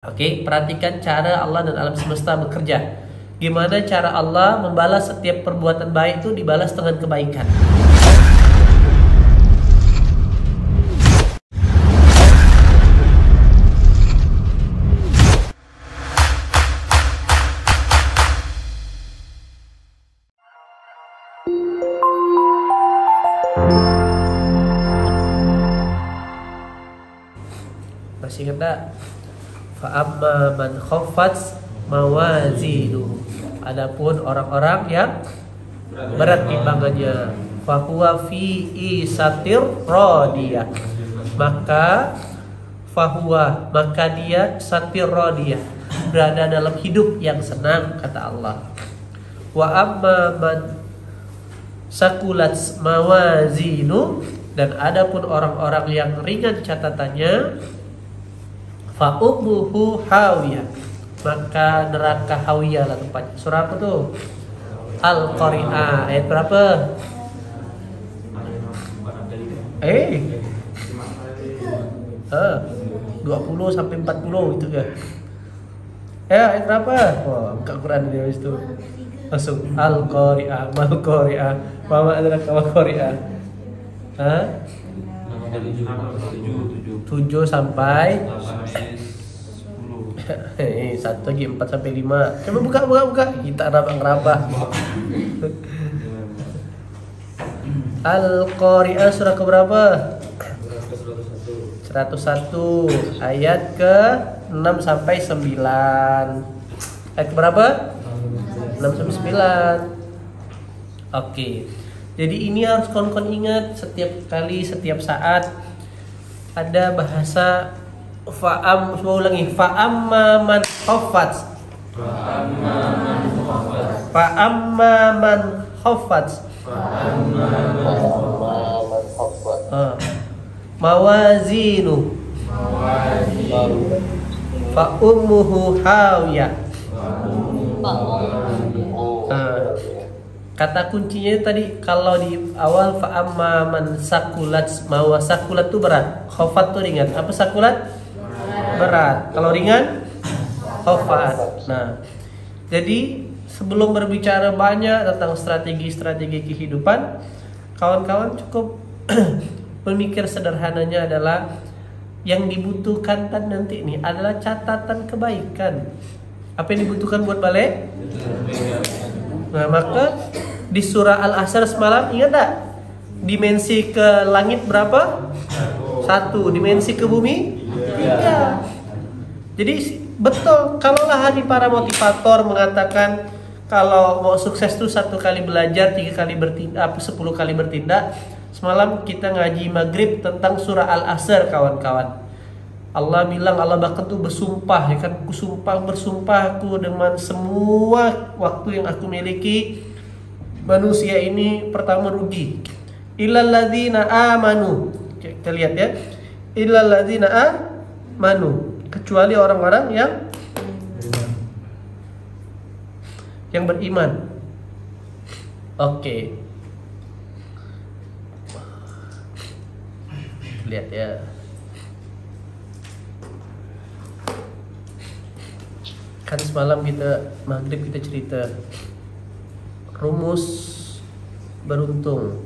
Oke, perhatikan cara Allah dan alam semesta bekerja. Gimana cara Allah membalas setiap perbuatan baik itu dibalas dengan kebaikan. Masih ingat tak? Fa'amma man khaffat mawazinuhu. Adapun orang-orang yang berat timbangannya, fahuwa fi isatir radiyah. Maka dia satir radiyah, berada dalam hidup yang senang, kata Allah. Wa amma man sakulat mawazinu, dan adapun orang-orang yang ringan catatannya, fa ummuhu hawiyah, maka neraka hawiyah lah tempatnya. Surah apa tuh? Al-Qari'ah, ayat berapa? 20 sampai 40 itu kan. Ayat berapa? Wah, buka Quran dia habis itu. Langsung Al-Qari'ah, Mal-Qari'ah, Mama adraka Mal-Qari'ah. 7 sampai 10. Satu lagi 4 sampai 5. Coba buka. Kita ngerabah. Al-Qari'ah surah ke berapa? 101 ayat ke 6 sampai 9. Ayat ke berapa? 6 sampai 9. Oke. Jadi ini harus kawan-kawan ingat setiap kali, setiap saat ada bahasa fa'amma man khaffat. Mawazinu fa ummuhu hawiyah. Kata kuncinya tadi kalau di awal fa'amma man sakulat, sakulat itu berat, khafat itu ringan. Apa sakulat? Berat. Kalau ringan khafat. Nah, jadi sebelum berbicara banyak tentang strategi kehidupan, kawan-kawan cukup pemikir sederhananya adalah yang dibutuhkan kan nanti ini adalah catatan kebaikan. Apa yang dibutuhkan buat balik? Nah, maka di surah Al-Asr semalam ingat tak? Dimensi ke langit berapa? 1. Dimensi ke bumi 3. Jadi betul, kalaulah hari para motivator mengatakan kalau mau sukses itu 1 kali belajar, 3 kali bertindak, 10 kali bertindak. Semalam kita ngaji maghrib tentang surah Al-Asr, kawan-kawan. Allah bilang, Allah bahkan tuh bersumpah, ya kan? Bersumpah aku dengan semua waktu yang aku miliki, manusia ini pertama rugi. Illal ladzina amanu. Kita lihat ya. Illal ladzina amanu, kecuali orang-orang yang beriman. Oke. Lihat ya. Kan semalam maghrib kita cerita rumus beruntung.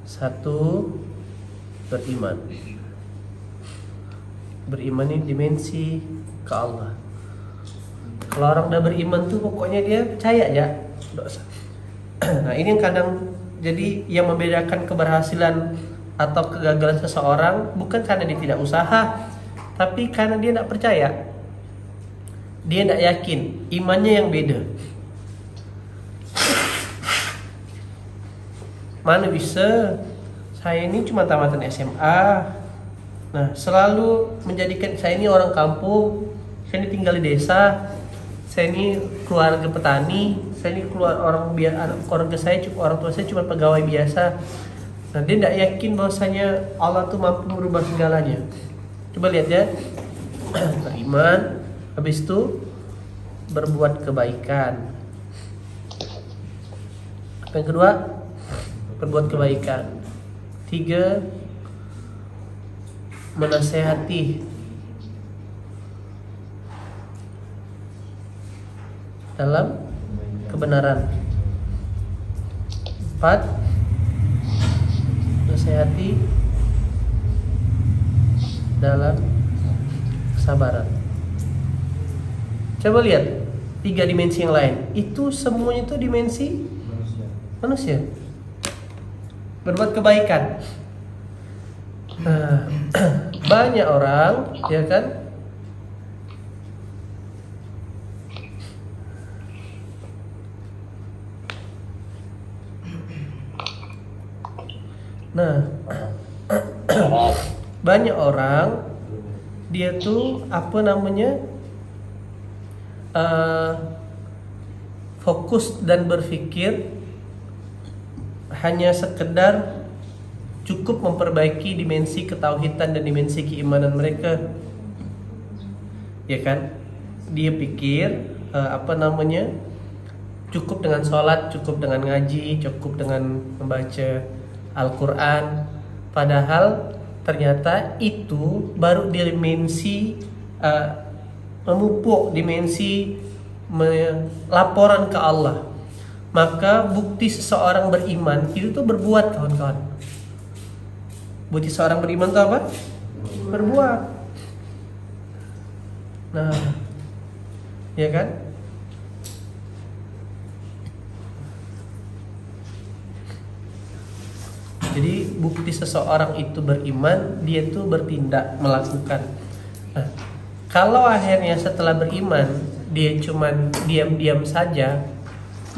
1, beriman. Beriman ini dimensi ke Allah. Kalau orang udah beriman tuh pokoknya dia percaya ya. Nah, ini yang kadang jadi yang membedakan keberhasilan atau kegagalan seseorang bukan karena dia tidak usaha, tapi karena dia tidak percaya. Dia tidak yakin, imannya yang beda. Mana bisa, saya ini cuma tamatan SMA. Nah, selalu menjadikan saya ini orang kampung, saya ini tinggal di desa, saya ini keluarga petani, saya ini keluarga saya orang tua saya cuma pegawai biasa. Nah, dia tidak yakin bahwasanya Allah tuh mampu merubah segalanya. Coba lihat ya. Beriman, habis itu berbuat kebaikan. Yang kedua, berbuat kebaikan. 3, menasehati dalam kebenaran. 4. Nasihati dalam kesabaran. Coba lihat 3 dimensi yang lain. Itu semuanya itu dimensi manusia. Berbuat kebaikan. Nah, banyak orang, ya kan? Nah, banyak orang dia tuh apa namanya fokus dan berpikir hanya sekedar cukup memperbaiki dimensi ketauhidan dan dimensi keimanan mereka, ya kan? Dia pikir cukup dengan sholat, cukup dengan ngaji, cukup dengan membaca Al-Quran. Padahal ternyata itu baru dimensi memupuk dimensi laporan ke Allah. Maka bukti seseorang beriman itu tuh berbuat, kawan-kawan. Bukti seorang beriman itu apa? Berbuat. Nah, ya kan? Jadi bukti seseorang itu beriman, dia tuh bertindak, melakukan. Nah, kalau akhirnya setelah beriman dia cuman diam-diam saja,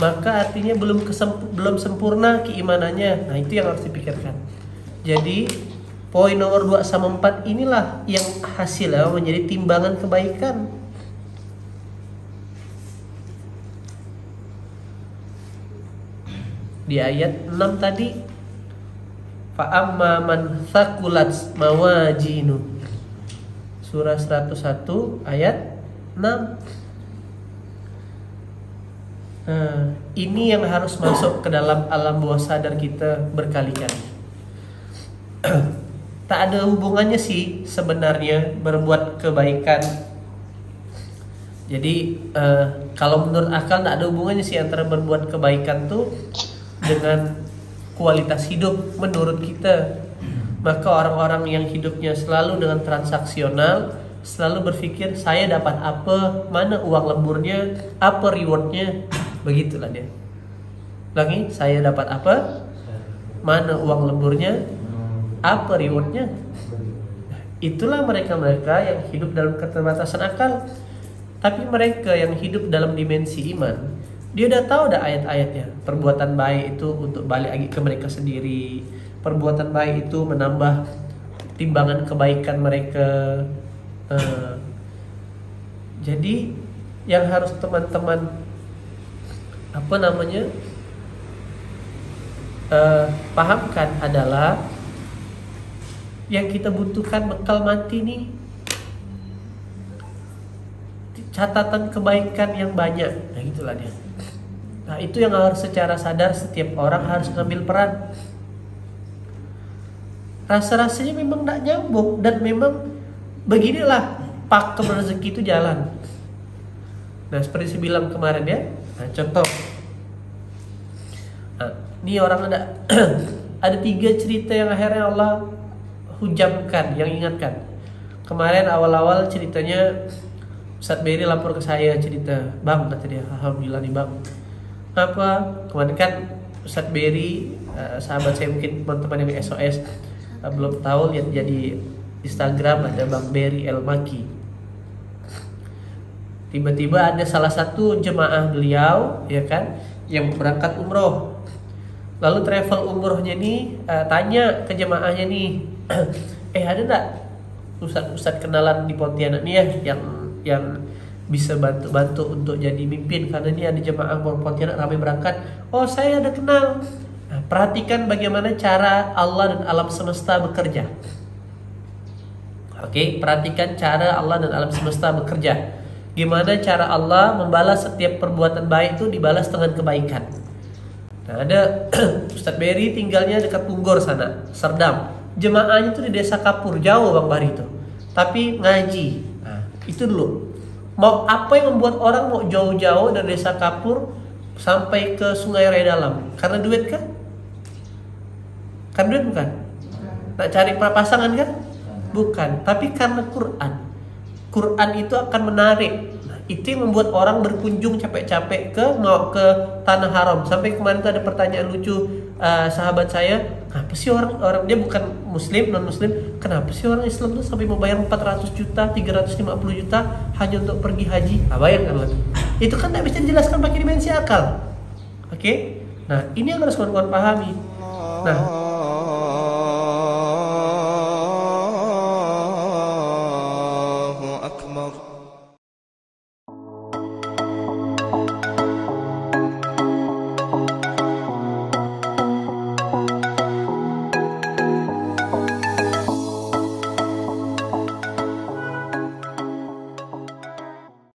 maka artinya belum sempurna keimanannya. Nah, itu yang harus dipikirkan. Jadi poin nomor 2 sama 4 inilah yang hasilnya menjadi timbangan kebaikan. Di ayat 6 tadi, fa amma man thaqulat mawazinu, surah 101 ayat 6. Nah, ini yang harus masuk ke dalam alam bawah sadar kita berkali-kali. Tak ada hubungannya sih sebenarnya berbuat kebaikan. Jadi kalau menurut akal tak ada hubungannya sih antara berbuat kebaikan tuh dengan kualitas hidup menurut kita. Maka orang-orang yang hidupnya selalu dengan transaksional, selalu berpikir saya dapat apa, mana uang lemburnya, apa rewardnya, begitulah dia. Lagi, saya dapat apa, mana uang lemburnya, apa rewardnya. Itulah mereka-mereka yang hidup dalam keterbatasan akal. Tapi mereka yang hidup dalam dimensi iman, dia udah tahu dah ayat-ayatnya. Perbuatan baik itu untuk balik lagi ke mereka sendiri. Perbuatan baik itu menambah timbangan kebaikan mereka. Jadi yang harus teman-teman pahamkan adalah yang kita butuhkan bekal mati nih, catatan kebaikan yang banyak. Nah, gitulah dia. Nah, itu yang harus secara sadar setiap orang harus ngambil peran. Rasa-rasanya memang tidak nyambung, dan memang beginilah pakem rezeki itu jalan. Nah, seperti saya bilang kemarin ya. Nah, contoh. Nah, ini orang ada 3 cerita yang akhirnya Allah hujamkan, yang ingatkan. Kemarin awal-awal ceritanya Ustadz Berry lapor ke saya cerita, "Bang," kata dia, "alhamdulillah nih Bang." Apa? Kemarin kan Ustadz Berry, sahabat saya mungkin teman-teman yang SOS belum tahu, lihat jadi Instagram ada Bang Berry El Maki. Tiba-tiba ada salah satu jemaah beliau, ya kan, yang berangkat umroh. Lalu travel umrohnya nih tanya ke jemaahnya nih, ada enggak ustadz kenalan di Pontianak nih ya yang bisa bantu untuk jadi mimpin, karena ini ada jemaah Pontianak ramai berangkat. Oh, saya ada kenal. Nah, perhatikan bagaimana cara Allah dan alam semesta bekerja. Oke, perhatikan cara Allah dan alam semesta bekerja. Gimana cara Allah membalas setiap perbuatan baik itu dibalas dengan kebaikan. Nah, ada Ustadz Berry tinggalnya dekat Punggor sana, Serdam. Jemaahnya itu di desa Kapur, jauh Bang Bari itu. Tapi ngaji. Nah, itu dulu. Mau apa yang membuat orang mau jauh-jauh dari desa Kapur sampai ke Sungai Rai Dalam? Karena duit kah? Kan duit bukan? Nak cari pasangan kan? Bukan, tapi karena Quran. Quran itu akan menarik. Nah, itu yang membuat orang berkunjung capek-capek mau ke tanah haram. Sampai kemarin tuh ada pertanyaan lucu, sahabat saya, kenapa sih orang dia bukan muslim, non muslim, kenapa sih orang Islam tuh sampai mau bayar 400 juta, 350 juta hanya untuk pergi haji? Bayangkan lagi. Itu kan tidak bisa dijelaskan pakai dimensi akal. Oke? Nah, ini yang harus kawan-kawan pahami. Nah, Akbar.